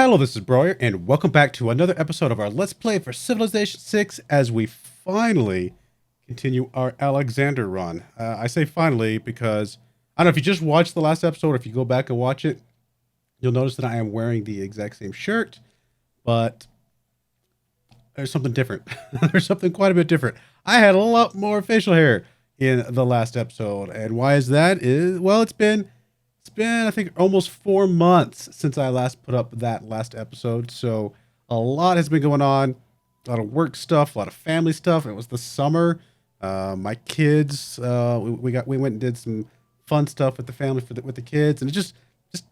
Hello, this is Broyar, and welcome back to another episode of our Let's Play for Civilization 6 as we finally continue our Alexander run. I say finally because, I don't know if you just watched the last episode or if you go back and watch it, you'll notice that I am wearing the exact same shirt, but there's something different. There's something quite a bit different. I had a lot more facial hair in the last episode, and why is that? Well, it's been I think almost 4 months since I last put up that last episode. So a lot has been going on, a lot of work stuff, a lot of family stuff. It was the summer. My kids, we went and did some fun stuff with the family with the kids, and it just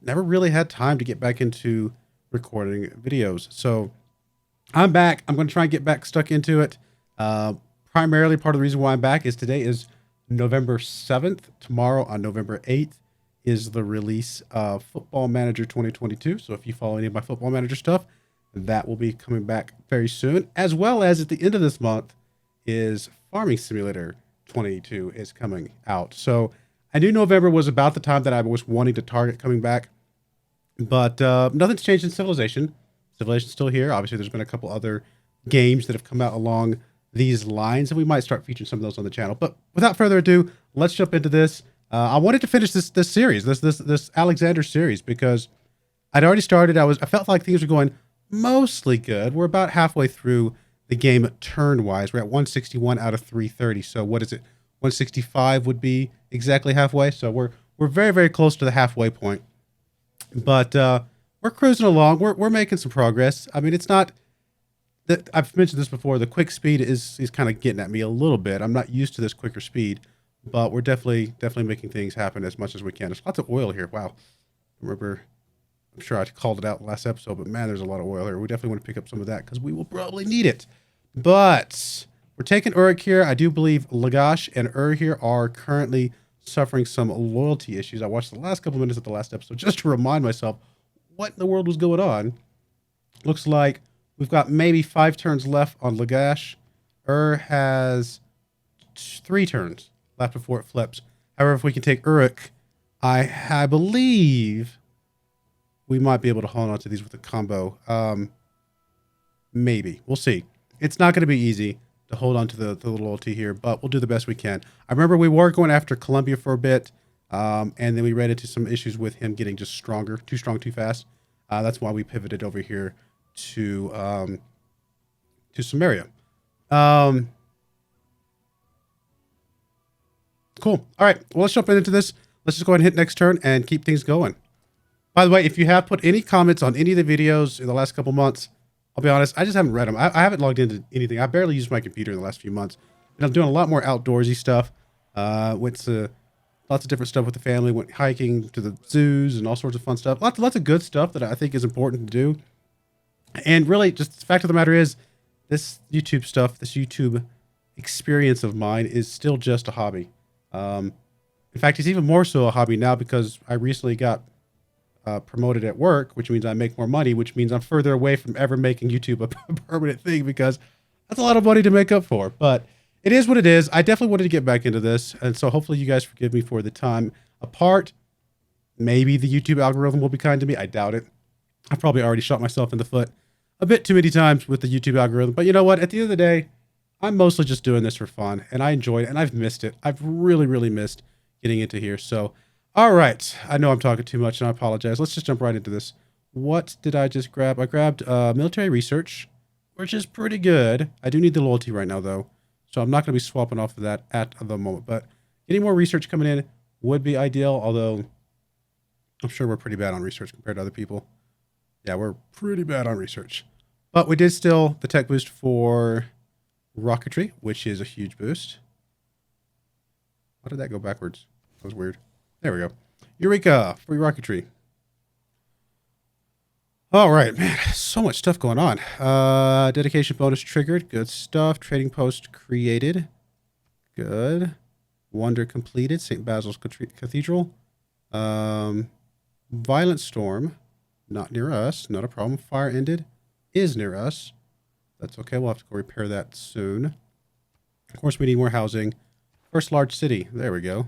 never really had time to get back into recording videos. So I'm back. I'm going to try and get back stuck into it. Primarily part of the reason why I'm back is today is November 7th. Tomorrow on November 8th is the release of Football Manager 2022. So if you follow any of my Football Manager stuff, that will be coming back very soon. As well as at the end of this month is Farming Simulator 22 is coming out. So I knew November was about the time that I was wanting to target coming back. But nothing's changed in Civilization. Civilization's still here. Obviously, there's been a couple other games that have come out along these lines, and we might start featuring some of those on the channel. But without further ado, let's jump into this. I wanted to finish this series, this Alexander series, because I'd already started. I felt like things were going mostly good. We're about halfway through the game turn-wise. We're at 161 out of 330. So what is it? 165 would be exactly halfway. So we're very, very close to the halfway point. But we're cruising along. We're making some progress. I mean, it's not that I've mentioned this before. The quick speed is kind of getting at me a little bit. I'm not used to this quicker speed. But we're definitely making things happen as much as we can. There's lots of oil here. Wow. I'm sure I called it out last episode, but man, there's a lot of oil here. We definitely want to pick up some of that because we will probably need it. But we're taking Uruk here. I do believe Lagash and here are currently suffering some loyalty issues. I watched the last couple minutes of the last episode just to remind myself what in the world was going on. Looks like we've got maybe 5 turns left on Lagash. Has 3 turns left before it flips. However, if we can take Uruk, I believe we might be able to hold on to these with a combo. Maybe. We'll see. It's not going to be easy to hold on to the loyalty here, but we'll do the best we can. I remember we were going after Colombia for a bit, and then we ran into some issues with him getting just stronger, too strong, too fast. That's why we pivoted over here to Samaria. Cool. All right. Well, let's jump into this. Let's just go ahead and hit next turn and keep things going. By the way, if you have put any comments on any of the videos in the last couple months, I'll be honest, I just haven't read them. I haven't logged into anything. I barely used my computer in the last few months. And I'm doing a lot more outdoorsy stuff. Went to lots of different stuff with the family. Went hiking to the zoos and all sorts of fun stuff. Lots of good stuff that I think is important to do. And really, just the fact of the matter is, this YouTube stuff, this YouTube experience of mine is still just a hobby. In fact, it's even more so a hobby now because I recently got promoted at work, which means I make more money, which means I'm further away from ever making YouTube a permanent thing because that's a lot of money to make up for. But it is what it is. I definitely wanted to get back into this, and so hopefully you guys forgive me for the time apart. Maybe the YouTube algorithm will be kind to me. I doubt it. I've probably already shot myself in the foot a bit too many times with the YouTube algorithm. But you know what? At the end of the day, I'm mostly just doing this for fun, and I enjoyed it, and I've missed it. I've really, really missed getting into here. So, all right. I know I'm talking too much, and I apologize. Let's just jump right into this. What did I just grab? I grabbed military research, which is pretty good. I do need the loyalty right now, though, so I'm not going to be swapping off of that at the moment. But getting more research coming in would be ideal, although I'm sure we're pretty bad on research compared to other people. Yeah, we're pretty bad on research. But we did still the tech boost for rocketry, which is a huge boost. How did that go backwards? That was weird. There we go. Eureka! Free rocketry. All right, man. So much stuff going on. Dedication bonus triggered. Good stuff. Trading post created. Good. Wonder completed. St. Basil's Cathedral. Violent storm. Not near us. Not a problem. Fire ended. Is near us. That's okay. We'll have to go repair that soon. Of course, we need more housing. First large city. There we go.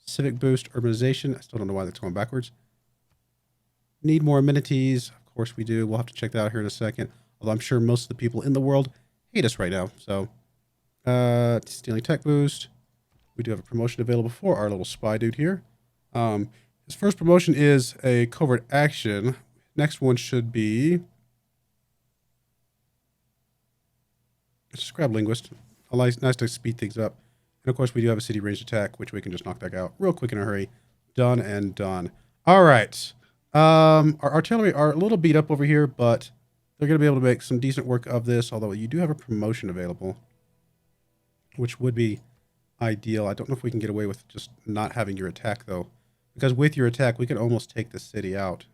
Civic boost, urbanization. I still don't know why that's going backwards. Need more amenities. Of course we do. We'll have to check that out here in a second. Although I'm sure most of the people in the world hate us right now. So, stealing tech boost. We do have a promotion available for our little spy dude here. His first promotion is a covert action. Next one should be... Let's grab linguist. Nice to speed things up. And of course we do have a city ranged attack, which we can just knock that out real quick in a hurry. Done and done. All right. Our artillery are a little beat up over here, but they're going to be able to make some decent work of this, although you do have a promotion available, which would be ideal. I don't know if we can get away with just not having your attack, though, because with your attack, we could almost take the city out.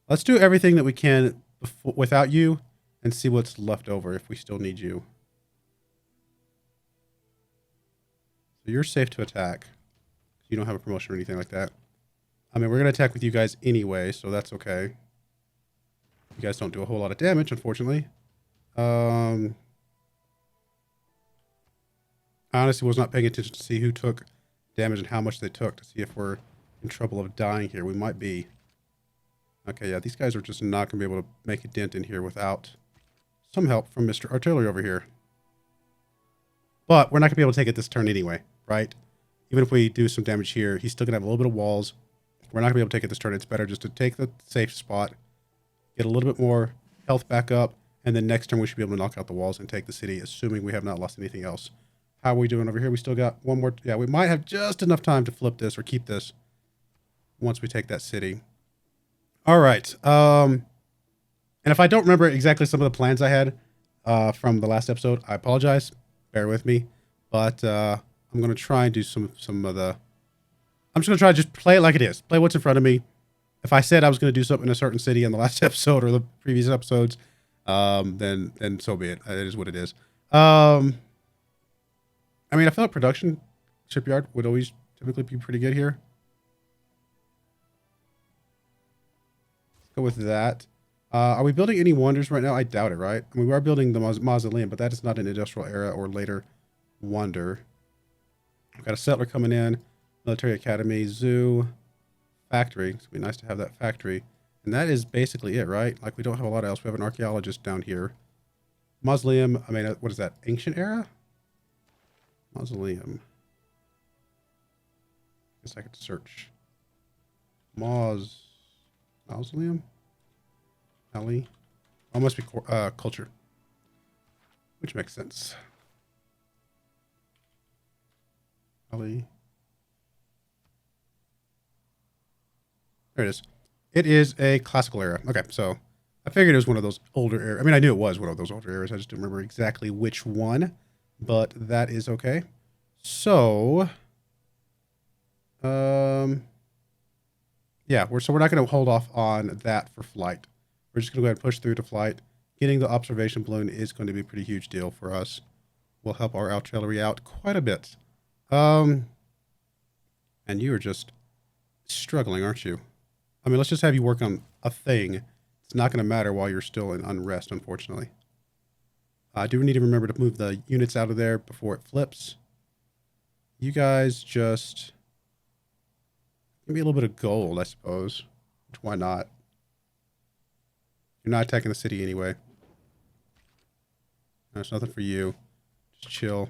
Let's do everything that we can without you and see what's left over if we still need you. So you're safe to attack. You don't have a promotion or anything like that. I mean, we're going to attack with you guys anyway, so that's okay. You guys don't do a whole lot of damage, unfortunately. I honestly was not paying attention to see who took damage and how much they took to see if we're in trouble of dying here. We might be. Okay, yeah, these guys are just not going to be able to make a dent in here without some help from Mr. Artillery over here. But we're not going to be able to take it this turn anyway, right? Even if we do some damage here, he's still going to have a little bit of walls. We're not going to be able to take it this turn. It's better just to take the safe spot, get a little bit more health back up, and then next turn we should be able to knock out the walls and take the city, assuming we have not lost anything else. How are we doing over here? We still got one more. Yeah, we might have just enough time to flip this or keep this once we take that city. All right. And if I don't remember exactly some of the plans I had from the last episode, I apologize. Bear with me. But I'm going to try and do some of the... I'm just going to try to just play it like it is. Play what's in front of me. If I said I was going to do something in a certain city in the last episode or the previous episodes, then so be it. It is what it is. I mean, I feel like production shipyard would always typically be pretty good here. Let's go with that. Are we building any wonders right now? I doubt it, right? I mean, we are building the mausoleum, but that is not an industrial era or later wonder. We've got a settler coming in. Military academy, zoo, factory. It's going to be nice to have that factory. And that is basically it, right? Like, we don't have a lot else. We have an archaeologist down here. Mausoleum, I mean, what is that? Ancient era? Mausoleum. I guess I could search. Mausoleum? Alley? Oh, must be culture. Which makes sense. Alley. There it is. It is a classical era. Okay, so I figured it was one of those older eras. I mean, I knew it was one of those older eras. I just didn't remember exactly which one, but that is okay. So, yeah, we're not going to hold off on that for flight. We're just going to go ahead and push through to flight. Getting the observation balloon is going to be a pretty huge deal for us. Will help our artillery out quite a bit. And you are just struggling, aren't you? I mean, let's just have you work on a thing. It's not going to matter while you're still in unrest, unfortunately. I do need to remember to move the units out of there before it flips. You guys just... Give me a little bit of gold, I suppose. Which, why not? You're not attacking the city anyway. There's nothing for you. Just chill.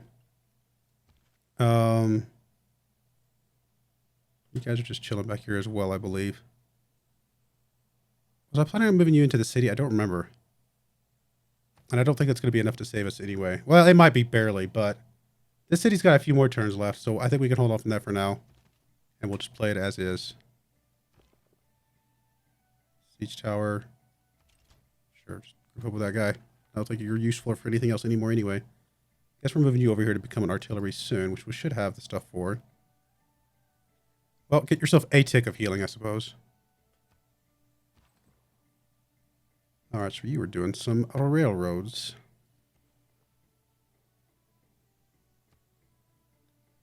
You guys are just chilling back here as well, I believe. Was I planning on moving you into the city? I don't remember. And I don't think it's going to be enough to save us anyway. Well, it might be barely, but this city's got a few more turns left, so I think we can hold off on that for now. And we'll just play it as is. Siege tower. Sure, just group up with that guy. I don't think you're useful for anything else anymore anyway. Guess we're moving you over here to become an artillery soon, which we should have the stuff for. Well, get yourself a tick of healing, I suppose. Alright, so you were doing some railroads.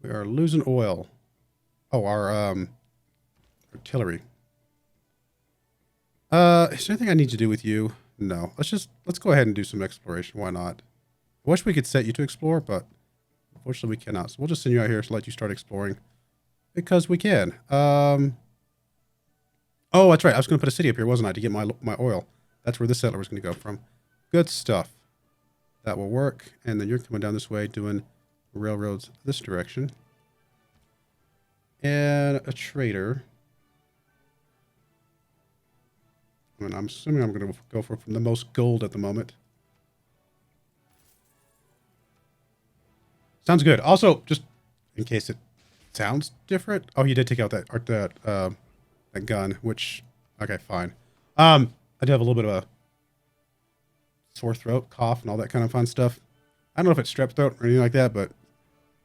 We are losing oil. Oh, our artillery. Is there anything I need to do with you? No. Let's go ahead and do some exploration. Why not? I wish we could set you to explore, but unfortunately we cannot. So we'll just send you out here to let you start exploring. Because we can. Oh, that's right. I was going to put a city up here, wasn't I, to get my oil. That's where this settler was going to go from. Good stuff. That will work. And then you're coming down this way doing railroads this direction. And a trader. And I'm assuming I'm going to go for from the most gold at the moment. Sounds good. Also, just in case it sounds different. Oh, you did take out that gun, which, okay, fine. I do have a little bit of a sore throat, cough, and all that kind of fun stuff. I don't know if it's strep throat or anything like that, but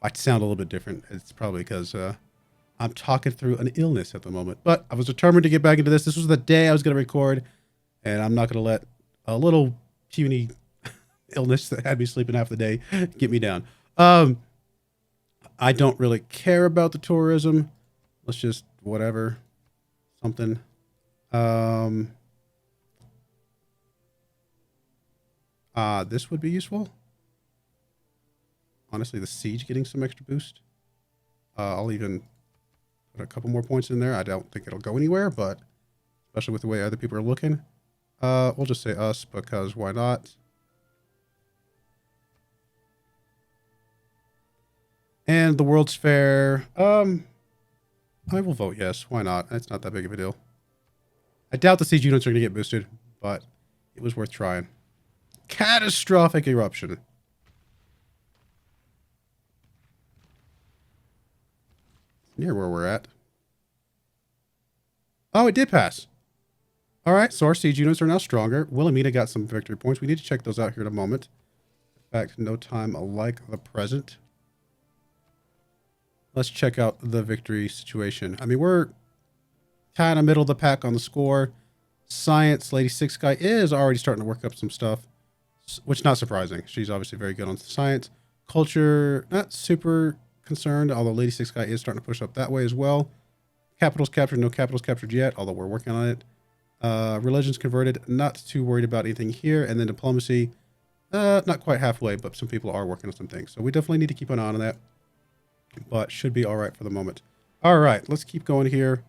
I sound a little bit different. It's probably because I'm talking through an illness at the moment. But I was determined to get back into this. This was the day I was going to record, and I'm not going to let a little puny illness that had me sleeping half the day get me down. I don't really care about the tourism. Let's just whatever, something. This would be useful. Honestly, the siege getting some extra boost. I'll even put a couple more points in there. I don't think it'll go anywhere, but especially with the way other people are looking. We'll just say us because why not? And the World's Fair. I will vote yes. Why not? It's not that big of a deal. I doubt the siege units are going to get boosted, but it was worth trying. Catastrophic eruption. Near where we're at. Oh, it did pass. All right, so our siege units are now stronger. Wilhelmina got some victory points. We need to check those out here in a moment. In fact, no time like the present. Let's check out the victory situation. I mean, we're kind of middle of the pack on the score. Science, Lady Six Guy is already starting to work up some stuff, which is not surprising. She's obviously very good on science. Culture, not super concerned, although Lady Six Guy is starting to push up that way as well. Capitals captured, no capitals captured yet, although we're working on it. Religions converted, not too worried about anything here. And then diplomacy, not quite halfway, but some people are working on some things. So we definitely need to keep an eye on that, but should be all right for the moment. All right, let's keep going here.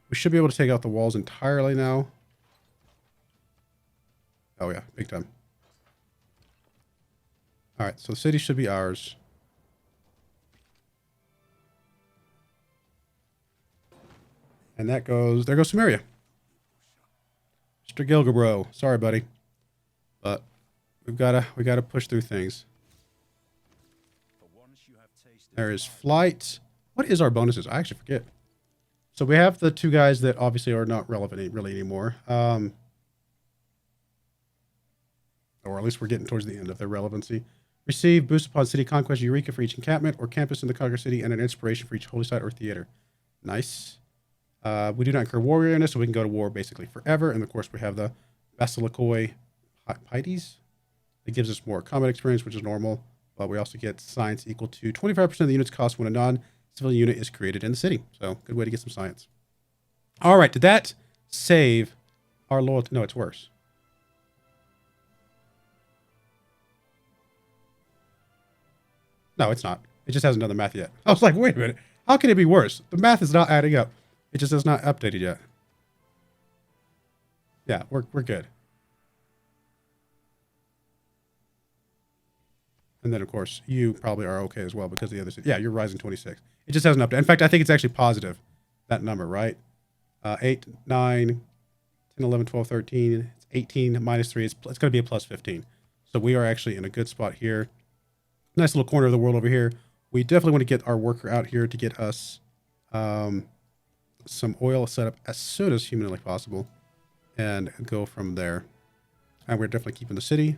We should be able to take out the walls entirely now. Oh yeah, big time. All right, so the city should be ours. And that goes, there goes Samaria. Mr. Gilgabro, sorry, buddy. But we gotta push through things. There is flight. What is our bonuses? I actually forget. So we have the two guys that obviously are not relevant really anymore. Or at least we're getting towards the end of their relevancy. Receive boost upon city conquest, Eureka for each encampment or campus in the conquered city, and an inspiration for each holy site or theater. Nice. We do not incur warriorness, so we can go to war basically forever. And of course, we have the Basilikoi Paides. It gives us more combat experience, which is normal. But we also get science equal to 25% of the unit's cost when a non-civilian unit is created in the city. So, good way to get some science. All right, did that save our loyalty? No, it's worse. No, it's not. It just hasn't done the math yet. I was like, wait a minute. How can it be worse? The math is not adding up. It just has not updated yet. Yeah, we're good. And then, of course, you probably are okay as well because the other... Yeah, you're rising 26. It just hasn't updated. In fact, I think it's actually positive, that number, right? 8, 9, 10, 11, 12, 13. It's 18 minus 3. It's going to be a plus 15. So we are actually in a good spot here. Nice little corner of the world over here. We definitely want to get our worker out here to get us some oil set up as soon as humanly possible and go from there. And we're definitely keeping the city.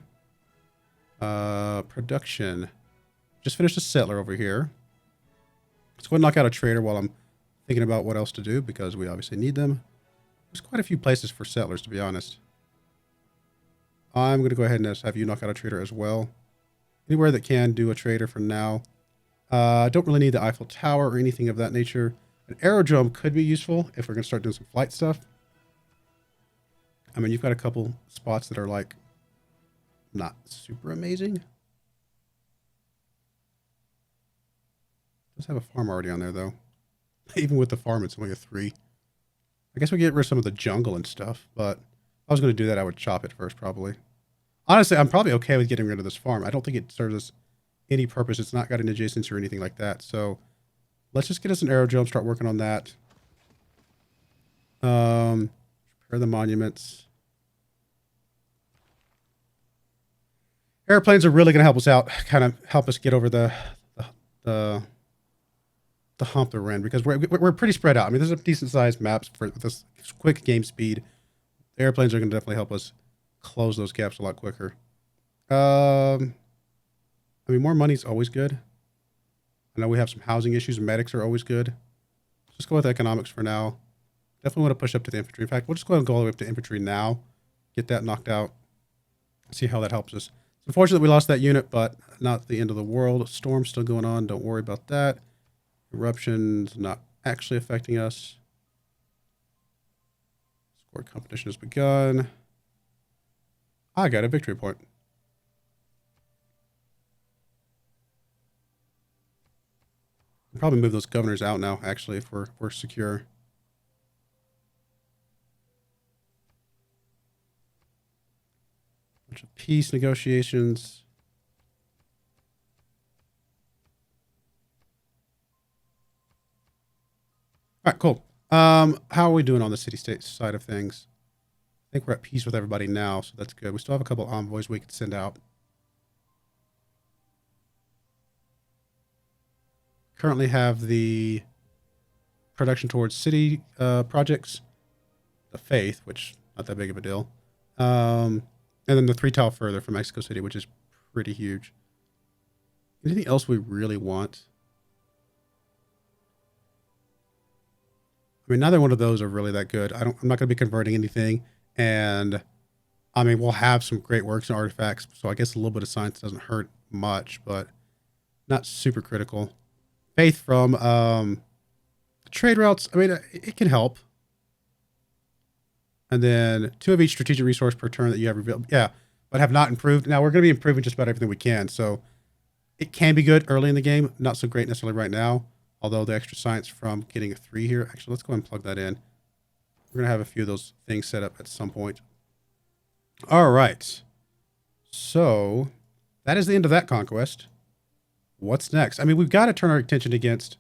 Production. Just finished a settler over here. Let's go ahead and knock out a trader while I'm thinking about what else to do because we obviously need them. There's quite a few places for settlers, to be honest. I'm going to go ahead and have you knock out a trader as well. Anywhere that can do a trader for now. I don't really need the Eiffel Tower or anything of that nature. An aerodrome could be useful if we're going to start doing some flight stuff. I mean, you've got a couple spots that are like not super amazing. Does have a farm already on there though. Even with the farm, it's only a 3. I guess we get rid of some of the jungle and stuff, but if I was going to do that, I would chop it first, probably. Honestly, I'm probably okay with getting rid of this farm. I don't think it serves us any purpose. It's not got an adjacency or anything like that. So let's just get us an aerodrome, start working on that. Repair the monuments. Airplanes are really going to help us out, kind of help us get over the hump that we're in, because we're pretty spread out. I mean, there's a decent sized maps for this quick game speed. The airplanes are going to definitely help us close those gaps a lot quicker. I mean, more money's always good. I know we have some housing issues. Medics are always good. Let's just go with economics for now. Definitely want to push up to the infantry. In fact, we'll just go ahead and go all the way up to infantry now. Get that knocked out. See how that helps us. It's unfortunate we lost that unit, but not the end of the world. Storm's still going on. Don't worry about that. Eruption's not actually affecting us. Score competition has begun. I got a victory point. We'll probably move those governors out now, actually, if we're secure. Bunch of peace negotiations. All right, cool. How are we doing on the city-state side of things? I think we're at peace with everybody now, so that's good. We still have a couple envoys we could send out. Currently have the production towards city projects, the Faith, which not that big of a deal, and then the 3 tile further from Mexico City, which is pretty huge. Anything else we really want? I mean, neither one of those are really that good. I'm not going to be converting anything, and I mean, we'll have some great works and artifacts, so I guess a little bit of science doesn't hurt much, but not super critical. Faith from trade routes, I mean, it can help. And then 2 of each strategic resource per turn that you have revealed. Yeah, but have not improved. Now, we're going to be improving just about everything we can, so it can be good early in the game. Not so great necessarily right now, although the extra science from getting a 3 here. Actually, let's go ahead and plug that in. We're going to have a few of those things set up at some point. All right. So that is the end of that conquest. What's next? I mean, we've got to turn our attention against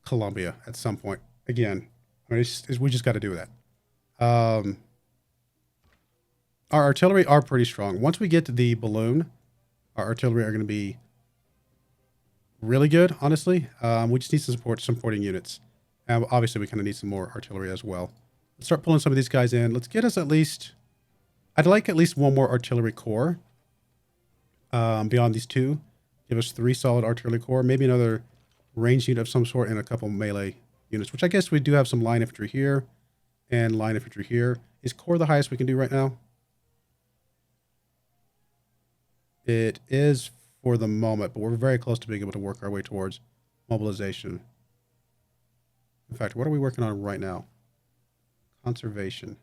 Colombia at some point. Again, I mean, we just got to do that. Our artillery are pretty strong. Once we get to the balloon, our artillery are going to be really good, honestly. We just need to support some supporting units. And obviously, we kind of need some more artillery as well. Let's start pulling some of these guys in. Let's get us at least... I'd like at least 1 more artillery corps beyond these 2. Give us 3 solid artillery corps. Maybe another ranged unit of some sort and a couple melee units, which I guess we do have some line infantry here and line infantry here. Is corps the highest we can do right now? It is for the moment, but we're very close to being able to work our way towards mobilization. In fact, what are we working on right now? Conservation.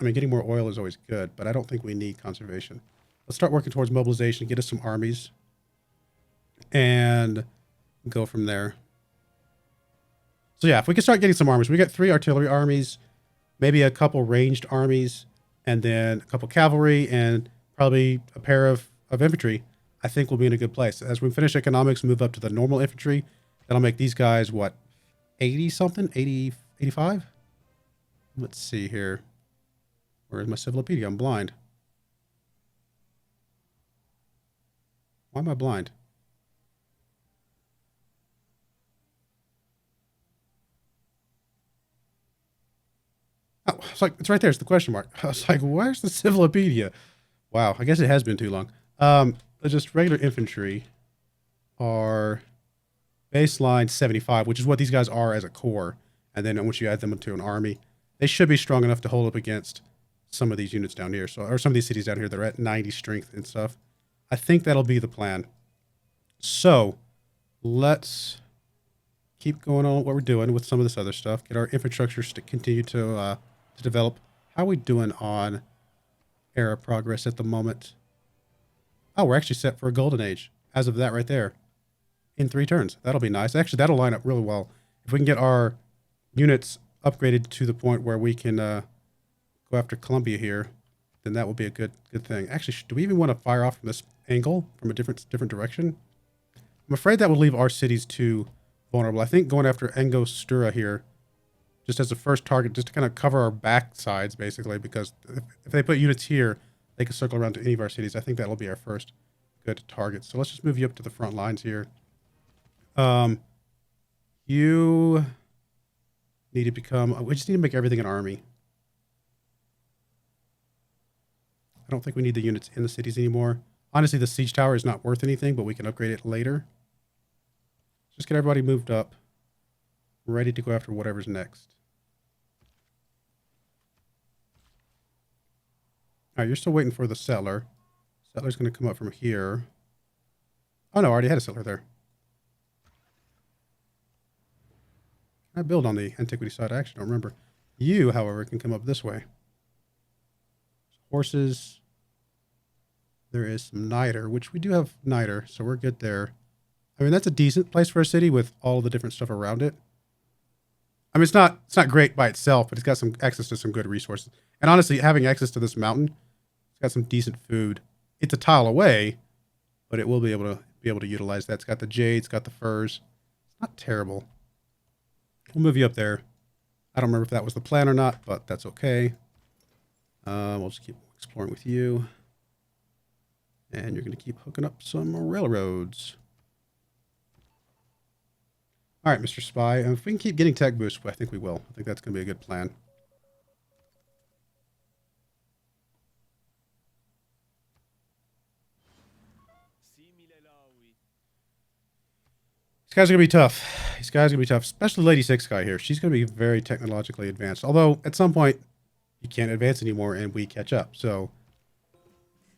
I mean, getting more oil is always good, but I don't think we need conservation. Let's start working towards mobilization, get us some armies, and go from there. So yeah, if we can start getting some armies, we got 3 artillery armies, maybe a couple ranged armies, and then a couple cavalry, and probably a pair of infantry. I think we'll be in a good place. As we finish economics, move up to the normal infantry. That'll make these guys, what, 80 something? 80, 85? Let's see here. Where's my civilopedia? I'm blind. Why am I blind? Oh, it's like, it's right there. It's the question mark. I was like, where's the civilopedia? Wow, I guess it has been too long. Just regular infantry are baseline 75, which is what these guys are as a corps. And then once you add them into an army, they should be strong enough to hold up against some of these units down here. So, or some of these cities down here that are at 90 strength and stuff. I think that'll be the plan. So let's keep going on what we're doing with some of this other stuff. Get our infrastructure to continue to develop. How are we doing on era progress at the moment? Oh, we're actually set for a golden age as of that right there. in 3 turns. That'll be nice. Actually, that'll line up really well. If we can get our units upgraded to the point where we can go after Columbia here, then that will be a good thing. Actually, do we even want to fire off from this angle, from a different direction? I'm afraid that will leave our cities too vulnerable. I think going after Angostura here, just as the first target, just to kind of cover our back sides, basically, because if they put units here, they can circle around to any of our cities. I think that'll be our first good target. So let's just move you up to the front lines here. You need to become... We just need to make everything an army. I don't think we need the units in the cities anymore. Honestly, the siege tower is not worth anything, but we can upgrade it later. Just get everybody moved up. Ready to go after whatever's next. Alright, you're still waiting for the settler. Settler's going to come up from here. Oh no, I already had a settler there. Can I build on the antiquity side? I actually don't remember. You, however, can come up this way. Horses. There is some niter, which we do have niter, so we're good there. I mean, that's a decent place for a city with all the different stuff around it. I mean, it's not great by itself, but it's got some access to some good resources. And honestly, having access to this mountain, it's got some decent food. It's a tile away, but it will be able to utilize that. It's got the jade, it's got the furs. It's not terrible. We'll move you up there. I don't remember if that was the plan or not, but that's okay. We'll just keep exploring with you. And you're going to keep hooking up some railroads. All right, Mr. Spy. If we can keep getting tech boosts, I think we will. I think that's going to be a good plan. These guys are going to be tough. These guys are going to be tough, especially Lady Six Guy here. She's going to be very technologically advanced. Although, at some point, you can't advance anymore and we catch up. So,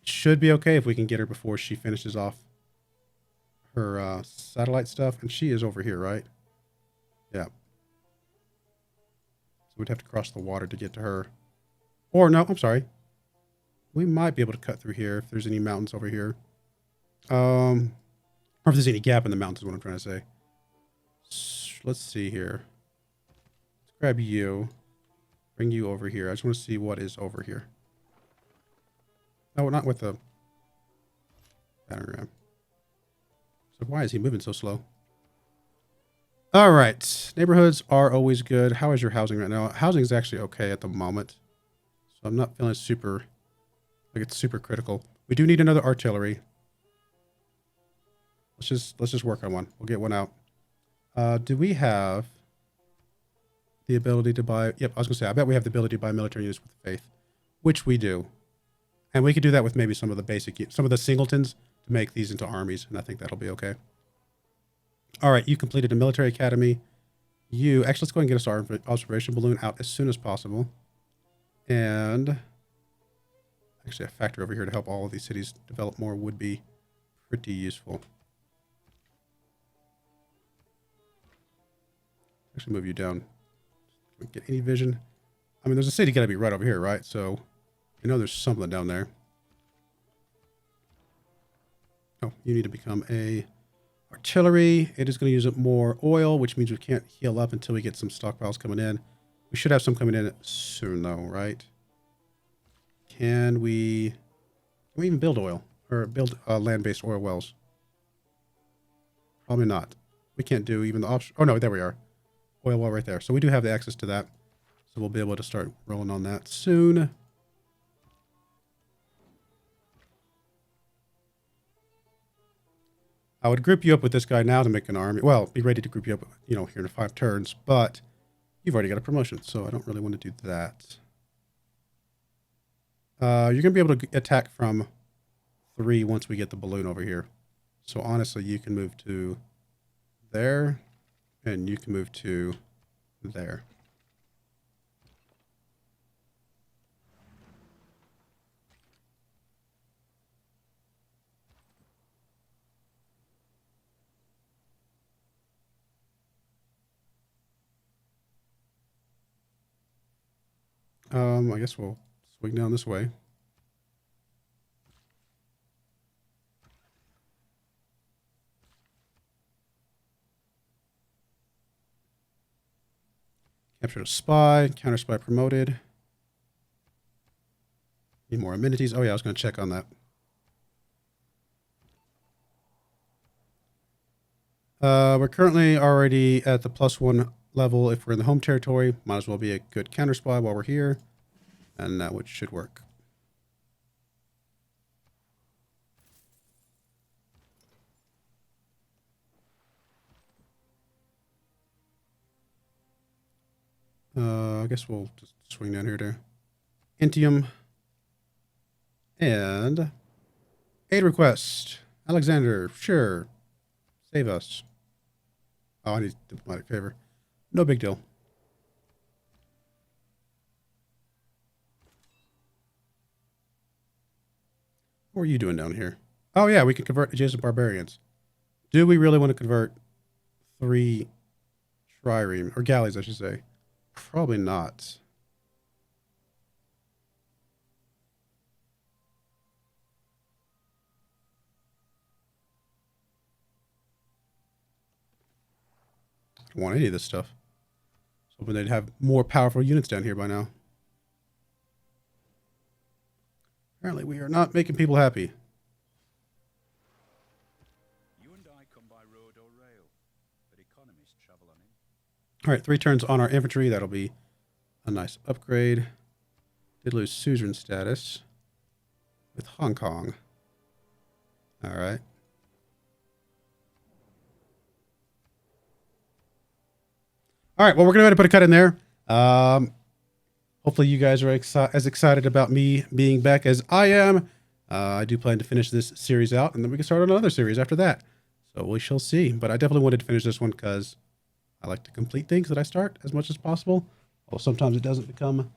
it should be okay if we can get her before she finishes off her satellite stuff. And she is over here, right? Yeah. So we'd have to cross the water to get to her. Or, no, I'm sorry. We might be able to cut through here if there's any mountains over here. Or if there's any gap in the mountains is what I'm trying to say. Let's see here. Let's grab you. Bring you over here. I just want to see what is over here. No, not with the battering ram. So why is he moving so slow? All right. Neighborhoods are always good. How is your housing right now? Housing is actually okay at the moment. So I'm not feeling super, like it's super critical. We do need another artillery. Let's just work on one. We'll get one out. Do we have the ability to buy... Yep, I was going to say, I bet we have the ability to buy military units with faith, which we do. And we could do that with maybe some of the basic... Some of the singletons to make these into armies, and I think that'll be okay. All right, you completed a military academy. You... Actually, let's go ahead and get our observation balloon out as soon as possible. And... Actually, a factory over here to help all of these cities develop more would be pretty useful. Actually, move you down. Get any vision. I mean, there's a city got to be right over here, right? So, you know there's something down there. Oh, you need to become a artillery. It is going to use up more oil, which means we can't heal up until we get some stockpiles coming in. We should have some coming in soon, though, right? Can we even build oil? Or build land-based oil wells? Probably not. We can't do even the option. Oh, no, there we are. Oil well right there. So we do have the access to that. So we'll be able to start rolling on that soon. I would group you up with this guy now to make an army. Well, be ready to group you up, you know, here in 5 turns. But you've already got a promotion, so I don't really want to do that. You're going to be able to attack from 3 once we get the balloon over here. So honestly, you can move to there. And you can move to there. I guess we'll swing down this way. Capture a spy. Counter spy promoted. Need more amenities. Oh yeah, I was going to check on that. We're currently already at the +1 level. If we're in the home territory, might as well be a good counter spy while we're here. And that which should work. I guess we'll just swing down here to Intium. And aid request. Alexander, sure. Save us. Oh, I need diplomatic favor. No big deal. What are you doing down here? Oh yeah, we can convert adjacent barbarians. Do we really want to convert 3 trireme, or galleys, I should say? Probably not. I don't want any of this stuff. I was hoping they'd have more powerful units down here by now. Apparently we are not making people happy. You and I come by road or rail, but economists travel on it. All right, 3 turns on our infantry. That'll be a nice upgrade. Did lose suzerain status with Hong Kong. All right. All right, well, we're going to go ahead and put a cut in there. Hopefully you guys are as excited about me being back as I am. I do plan to finish this series out, and then we can start on another series after that. So we shall see. But I definitely wanted to finish this one because I like to complete things that I start as much as possible. Well, sometimes it doesn't become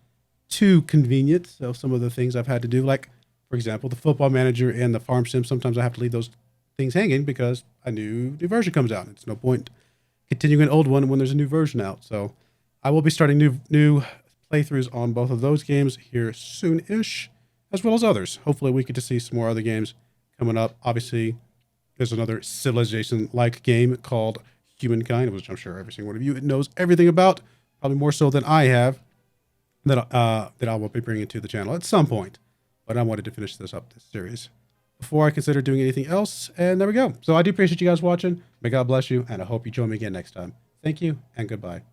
too convenient. So some of the things I've had to do, like, for example, the football manager and the farm sim, sometimes I have to leave those things hanging because a new version comes out. It's no point continuing an old one when there's a new version out. So I will be starting new playthroughs on both of those games here soon-ish, as well as others. Hopefully we get to see some more other games coming up. Obviously, there's another Civilization-like game called Humankind, which I'm sure every single one of you knows everything about, probably more so than I have, that I will be bringing to the channel at some point. But I wanted to finish this series before I consider doing anything else. And there we go. So I do appreciate you guys watching. May God bless you, and I hope you join me again next time. Thank you, and goodbye.